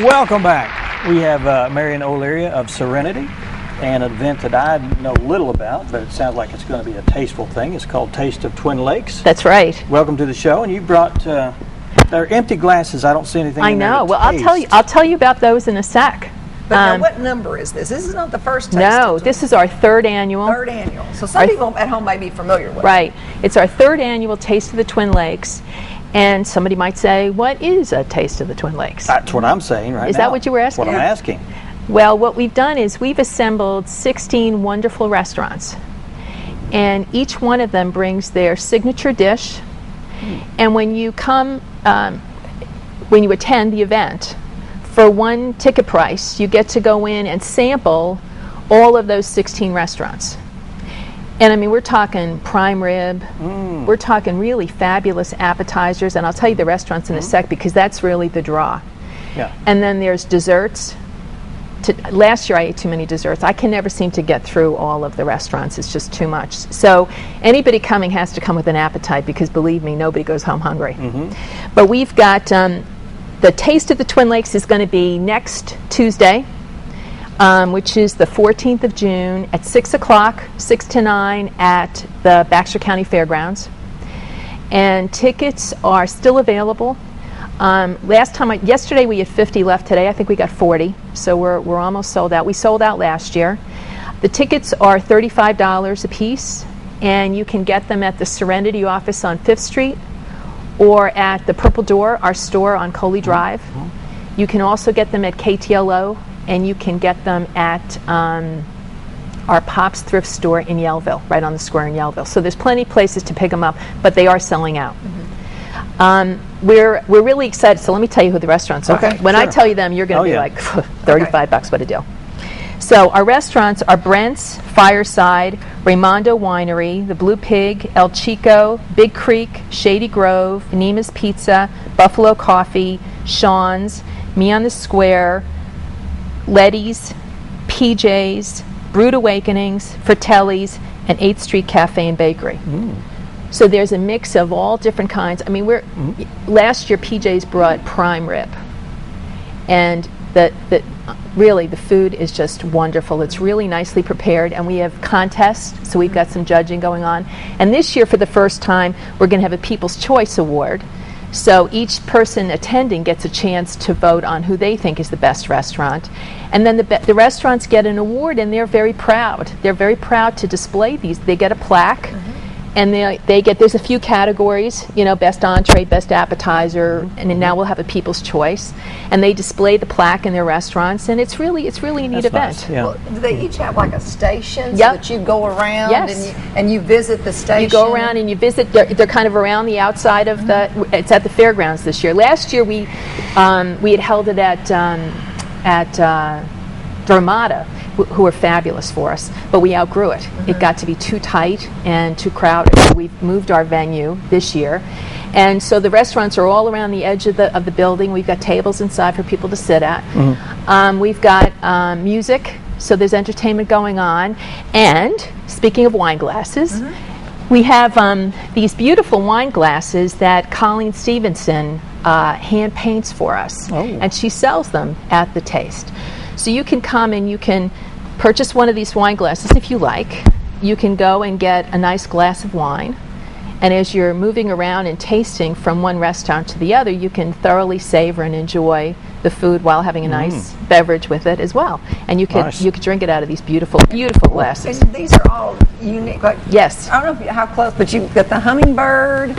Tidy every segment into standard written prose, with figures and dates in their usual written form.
Welcome back. We have Marian O'Leary of Serenity, and an event that I know little about, but it sounds like it's going to be a tasteful thing. It's called Taste of Twin Lakes. That's right. Welcome to the show, and you brought they're empty glasses. I don't see anything. I know. Well, I'll tell you about those in a sec. But now, what number is this? This is not the first taste. No, this is our third annual. Third annual. So some people at home may be familiar with it. Right. It's our third annual Taste of the Twin Lakes. And somebody might say, what is a Taste of the Twin Lakes? That's what I'm saying right now. Is that what you were asking? That's what I'm asking. Well, what we've done is we've assembled 16 wonderful restaurants. And each one of them brings their signature dish. And when you come, when you attend the event, for one ticket price, you get to go in and sample all of those 16 restaurants. And I mean, we're talking prime rib, we're talking really fabulous appetizers, and I'll tell you the restaurants in a sec because that's really the draw. Yeah. And then there's desserts. Last year I ate too many desserts. I can never seem to get through all of the restaurants. It's just too much. So anybody coming has to come with an appetite because believe me, nobody goes home hungry. But we've got the Taste of the Twin Lakes is going to be next Tuesday, which is the 14th of June at 6 o'clock, 6 to 9 at the Baxter County Fairgrounds. And tickets are still available. Yesterday we had 50 left. Today I think we got 40, so we're almost sold out. We sold out last year. The tickets are $35 a piece, and you can get them at the Serenity office on 5th Street or at the Purple Door, our store on Coley Drive. You can also get them at KTLO, and you can get them at our Pops thrift store in Yellville, right on the square in Yellville. So there's plenty of places to pick them up, but they are selling out. We're really excited. So let me tell you who the restaurants are. Okay, when sure. I tell you them, you're going to be like, 35 bucks, what a deal. So our restaurants are Brent's, Fireside, Raimondo Winery, The Blue Pig, El Chico, Big Creek, Shady Grove, Nima's Pizza, Buffalo Coffee, Sean's, Me on the Square, Letty's, PJ's, Brewed Awakenings, Fratelli's, and 8th Street Cafe and Bakery. So there's a mix of all different kinds. I mean, last year PJ's brought prime rib, and really the food is just wonderful. It's really nicely prepared, and we have contests, so we've got some judging going on. And this year, for the first time, we're going to have a People's Choice Award. So each person attending gets a chance to vote on who they think is the best restaurant. And then the restaurants get an award, and they're very proud. They're very proud to display these. They get a plaque. And there's a few categories, best entree, best appetizer, and then now we'll have a People's Choice. And they display the plaque in their restaurants, and it's really a neat event. Nice, yeah. Well, do they each have like a station so Yep. that you go around Yes. and you visit the station? You go around and you visit. They're kind of around the outside of it's at the fairgrounds this year. Last year we had held it at Dramata, who were fabulous for us, but we outgrew it. It got to be too tight and too crowded. So we've moved our venue this year, and so the restaurants are all around the edge of the building. We've got tables inside for people to sit at. We've got music, so there's entertainment going on. And speaking of wine glasses, we have these beautiful wine glasses that Colleen Stevenson hand paints for us, and she sells them at the Taste. So you can come and you can purchase one of these wine glasses if you like. You can go and get a nice glass of wine. And as you're moving around and tasting from one restaurant to the other, you can thoroughly savor and enjoy the food while having a nice beverage with it as well. And you can drink it out of these beautiful, beautiful glasses. And these are all unique. Like, Yes. I don't know how close, but you've got the hummingbird.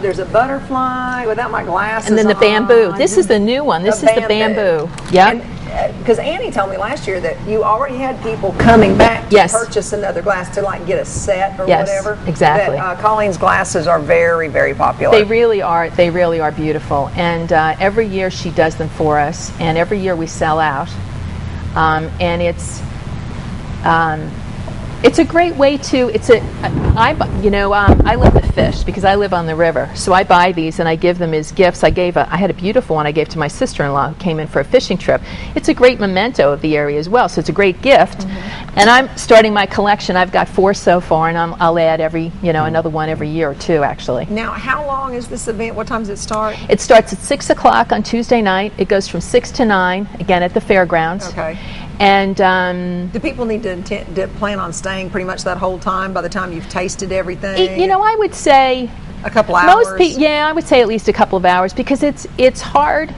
There's a butterfly without my glasses. And then the on. bamboo. This is the new one. This is the bamboo. Yep. Because Annie told me last year that you already had people coming back to purchase another glass to like get a set or whatever. Exactly. That, Colleen's glasses are very, very popular. They really are. They really are beautiful. And every year she does them for us, and every year we sell out. And it's It's a great way to, I love the fish because I live on the river. So I buy these and I give them as gifts. I had a beautiful one I gave to my sister-in-law who came in for a fishing trip. It's a great memento of the area as well, so it's a great gift. And I'm starting my collection. I've got 4 so far, and I'll add another one every year or 2, actually. Now, how long is this event? What time does it start? It starts at 6 o'clock on Tuesday night. It goes from 6 to 9, again at the fairgrounds. Okay. And do people need to plan on staying pretty much that whole time by the time you've tasted everything? I would say a couple hours. I would say at least a couple of hours, because it's hard.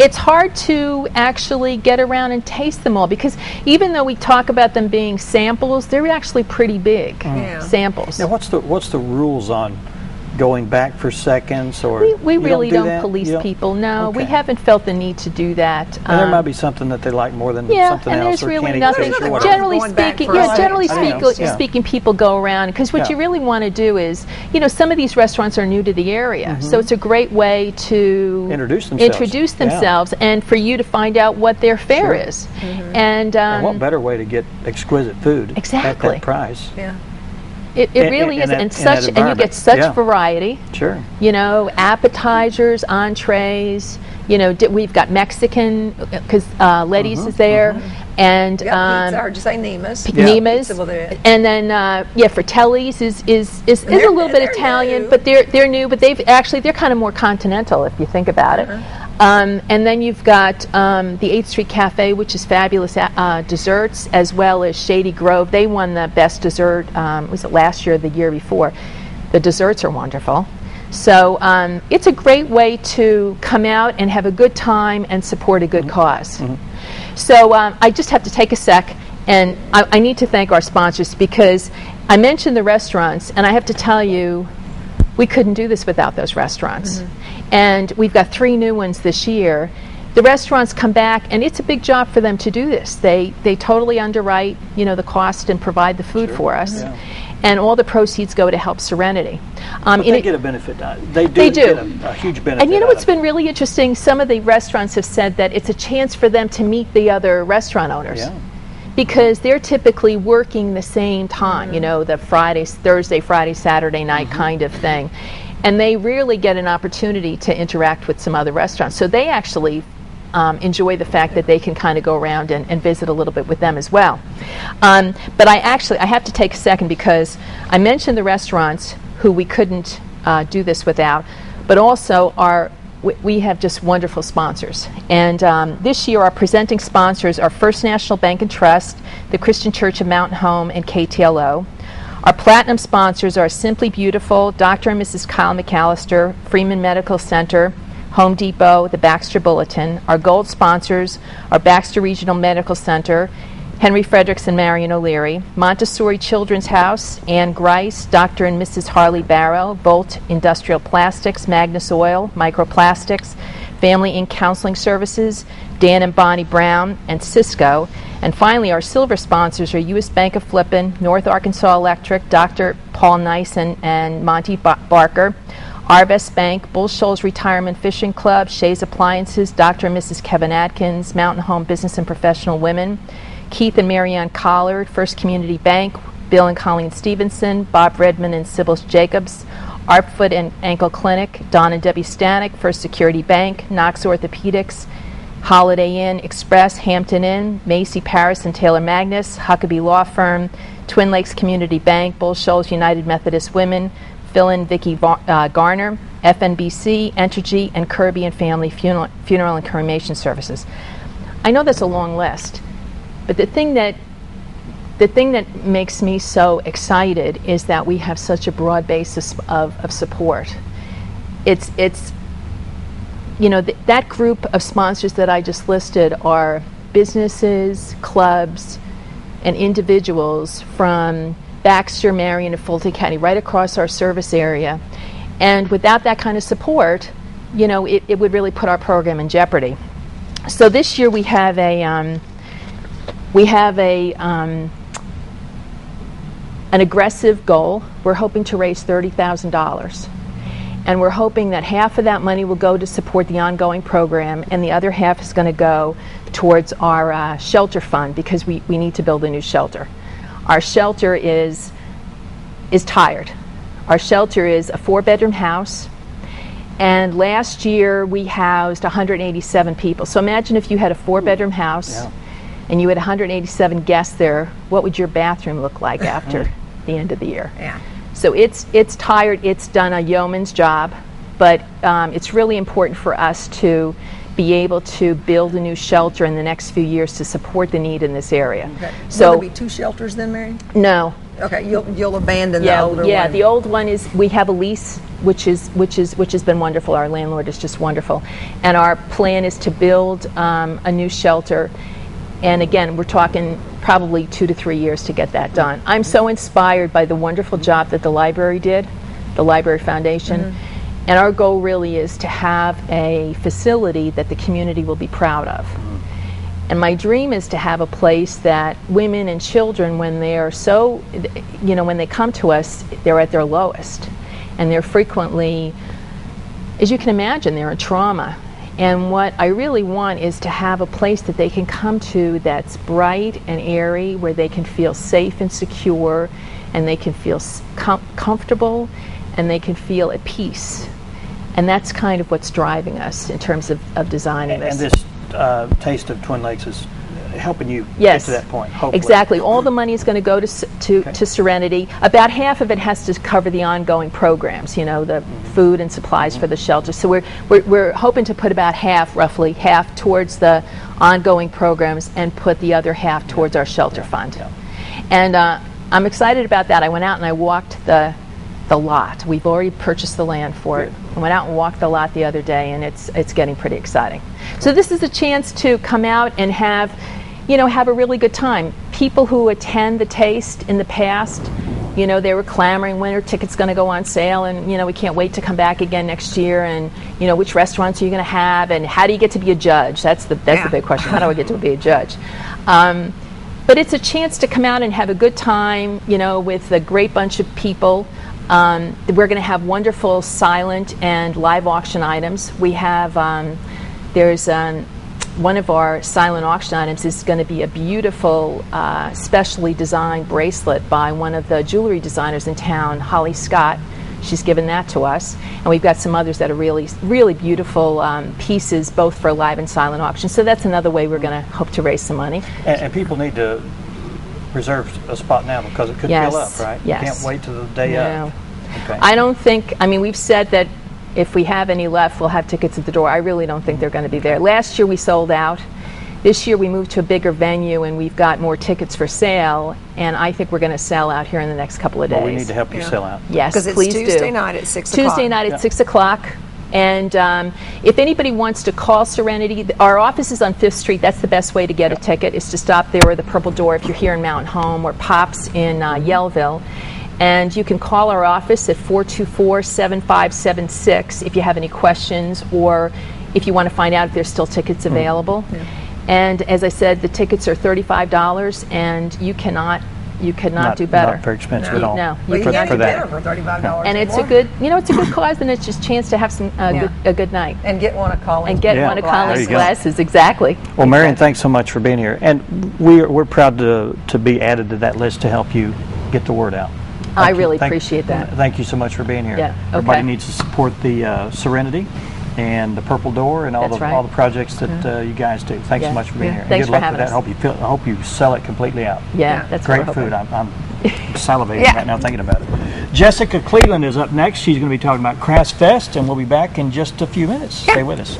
It's hard to actually get around and taste them all, because even though we talk about them being samples, they're actually pretty big samples. Now, what's the rules on going back for seconds, or we really don't that? police people. No, okay. We haven't felt the need to do that. And there might be something that they like more than something else. And there's or really can't nothing. eat fish or whatever. Generally speaking, people go around, because what you really want to do is, some of these restaurants are new to the area, so it's a great way to introduce themselves, and for you to find out what their fare is. And what better way to get exquisite food at that price? Yeah. It really is, and you get such variety. Sure. Appetizers, entrees. We've got Mexican, because Letty's is there, and pizza. I heard you say Nemas. Nemas, and then Fratelli's is a little bit Italian, but they're new, but they're kind of more continental if you think about it. And then you've got the 8th Street Cafe, which is fabulous desserts, as well as Shady Grove. They won the best dessert, was it last year or the year before? The desserts are wonderful. So it's a great way to come out and have a good time and support a good cause. So I just have to take a sec, and I need to thank our sponsors, because I mentioned the restaurants, and I have to tell you, we couldn't do this without those restaurants. And we've got 3 new ones this year. The restaurants come back, and it's a big job for them to do this. They totally underwrite, the cost and provide the food for us. And all the proceeds go to help Serenity. But they get a benefit. They do get a huge benefit. And what's been really interesting, some of the restaurants have said that it's a chance for them to meet the other restaurant owners. Because they're typically working the same time, the Thursday, Friday, Saturday night kind of thing. And they really get an opportunity to interact with some other restaurants. So they actually enjoy the fact that they can kind of go around and visit a little bit with them as well. But I have to take a second, because I mentioned the restaurants who we couldn't do this without, but also we have just wonderful sponsors. And this year our presenting sponsors are First National Bank and Trust, the Christian Church of Mountain Home, and KTLO. Our platinum sponsors are Simply Beautiful, Dr. and Mrs. Kyle McAllister, Freeman Medical Center, Home Depot, the Baxter Bulletin. Our gold sponsors are Baxter Regional Medical Center, Henry Fredericks and Marian O'Leary, Montessori Children's House, Ann Grice, Dr. and Mrs. Harley Barrow, Volt Industrial Plastics, Magnus Oil, Microplastics, Family Inc. Counseling Services, Dan and Bonnie Brown, and Cisco. And finally, our silver sponsors are U.S. Bank of Flippin, North Arkansas Electric, Dr. Paul Nyson and Monty Barker, Arvest Bank, Bull Shoals Retirement Fishing Club, Shays Appliances, Dr. and Mrs. Kevin Atkins, Mountain Home Business and Professional Women, Keith and Marianne Collard, First Community Bank, Bill and Colleen Stevenson, Bob Redman and Sybil Jacobs, Arp Foot and Ankle Clinic, Don and Debbie Stanek, First Security Bank, Knox Orthopedics, Holiday Inn Express, Hampton Inn, Macy Paris and Taylor Magnus, Huckabee Law Firm, Twin Lakes Community Bank, Bull Shoals United Methodist Women, Phil and Vicki Garner, FNBC, Entergy, and Kirby and Family Funeral and Cremation Services. I know that's a long list, but the thing that makes me so excited is that we have such a broad basis of support. It's that group of sponsors that I just listed are businesses, clubs, and individuals from Baxter, Marion, and Fulton County, right across our service area. And without that kind of support, it would really put our program in jeopardy. So this year we have an aggressive goal. We're hoping to raise $30,000. And we're hoping that half of that money will go to support the ongoing program, and the other half is going to go towards our shelter fund, because we need to build a new shelter. Our shelter is tired. Our shelter is a 4-bedroom house, and last year we housed 187 people. So imagine if you had a 4-bedroom house and you had 187 guests there, what would your bathroom look like after the end of the year? Yeah. So it's tired, it's done a yeoman's job, but it's really important for us to be able to build a new shelter in the next few years to support the need in this area. Okay. So will there be 2 shelters then, Marian? No. Okay, you'll abandon the older one. Yeah, the old one is, we have a lease, which has been wonderful. Our landlord is just wonderful, and our plan is to build a new shelter. And again, we're talking probably 2 to 3 years to get that done. I'm so inspired by the wonderful job that the library did, the Library Foundation. And our goal really is to have a facility that the community will be proud of. And my dream is to have a place that women and children, when they are so, when they come to us, they're at their lowest. And they're frequently, as you can imagine, they're in trauma. And what I really want is to have a place that they can come to that's bright and airy, where they can feel safe and secure, and they can feel comfortable, and they can feel at peace. And that's kind of what's driving us in terms of designing this. And this Taste of Twin Lakes is helping you get to that point, hopefully. Exactly. All the money is going to go to Serenity. About half of it has to cover the ongoing programs, the food and supplies for the shelter. So we're hoping to put about roughly half towards the ongoing programs and put the other half towards our shelter fund. And I'm excited about that. I went out and I walked the lot. We've already purchased the land for it. I went out and walked the lot the other day, and it's getting pretty exciting. So this is a chance to come out and have a really good time. People who attend the Taste in the past, they were clamoring, when are tickets going to go on sale, and we can't wait to come back again next year, and which restaurants are you going to have, and how do you get to be a judge? That's the big question. How do I get to be a judge? But it's a chance to come out and have a good time, with a great bunch of people. We're going to have wonderful silent and live auction items. We have, there's one of our silent auction items is going to be a beautiful, specially designed bracelet by one of the jewelry designers in town, Holly Scott. She's given that to us. And we've got some others that are really, really beautiful pieces, both for live and silent auction. So that's another way we're going to hope to raise some money. And people need to reserve a spot now, because it could fill up, right? Yes. You can't wait till the day up. Okay. I don't think, we've said that if we have any left, we'll have tickets at the door. I really don't think they're going to be there. Last year we sold out. This year we moved to a bigger venue, and we've got more tickets for sale, and I think we're going to sell out here in the next couple of days. Well, we need to help you sell out. Yes, please do. Because it's Tuesday night at 6 o'clock. Tuesday night at 6 o'clock. And if anybody wants to call Serenity, our office is on 5th Street. That's the best way to get a ticket, is to stop there, or the Purple Door if you're here in Mountain Home, or Pops in Yellville. And you can call our office at 424-7576 if you have any questions, or if you want to find out if there's still tickets available. And as I said, the tickets are $35, and you cannot do better. Not very expensive at all. No, you can't do better for $35. And it's a good, it's a good cause, and it's just a chance to have some a good night. And get one of Colin's. And get one of Colin's glasses, exactly. Well, Marian, thanks so much for being here, and we're proud to be added to that list to help you get the word out. I really appreciate that. Thank you so much for being here. Yeah, okay. Everybody needs to support the Serenity and the Purple Door and all the projects that you guys do. Thanks so much for being here. Thanks and good for luck with that. I hope you sell it completely out. Yeah, that's great food. I'm salivating right now thinking about it. Jessica Cleveland is up next. She's going to be talking about Crafts Fest, and we'll be back in just a few minutes. Stay with us.